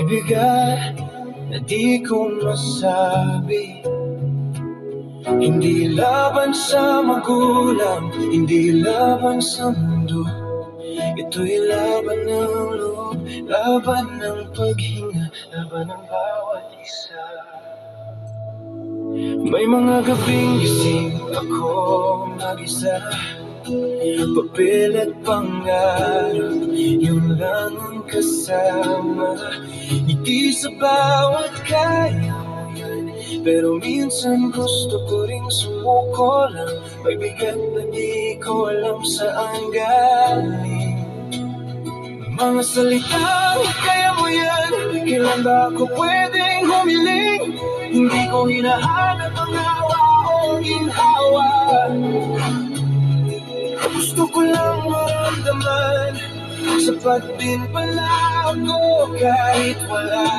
bigat na di ko masabi. Hindi laban sa magulang, hindi laban sa mundo. Ito'y laban ng loob, laban ng paghinga, laban ng bawat isa. May mga gabing gising ako mag-isa, papel at pangarap, yun lang ang kasama. Hindi sa bawat kaya mo yan, pero minsan gusto ko ring sumuko lang. May bigat na di ko alam saan galing. Mga salitang kaya mo yan, kailan ba ako pwedeng humiling? Hindi ko hinahanap ang awa o ginhawa. Gusto ko lang maramdaman, sapat din pala ako kahit wala.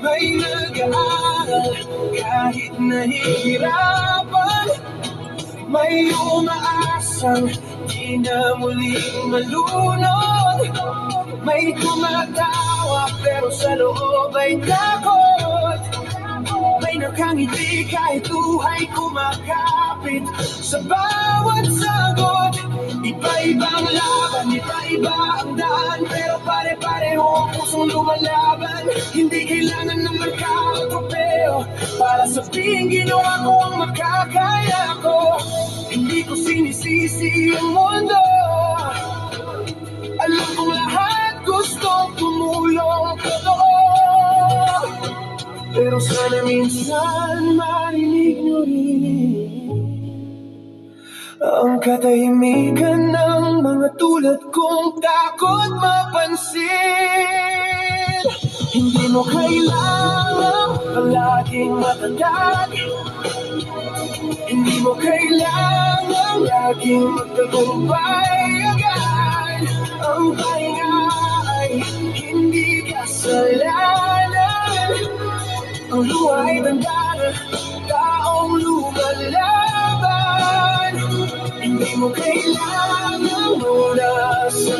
May nag-aaral kahit nahihirapan, may umaasang di na muling malunod. May tumatawa pero sa loob ay takot. May nakangiti kahit buhay kumakapit sa bawat sagot. Iba-ibang laban, iba-iba ang daan, pero pare-pareho ang pusong lumalaban. Hindi kailangan ng marka o tropeo para sabihin ginawa ko ang makakaya ko. Hindi ko sinisisi ang mundo, alam kong lahat gustong tumulong totoo. Pero sana minsan marinig nyo rin ang katahimikan ng mga tulad kong takot mapansin. Hindi mo kailangan palaging matatag, hindi mo kailangan laging magtagumpay agad. Ang pahinga ay hindi kasalanan, ang luha ay tanda ng taong lumalaban. Hindi mo kailangan mula sa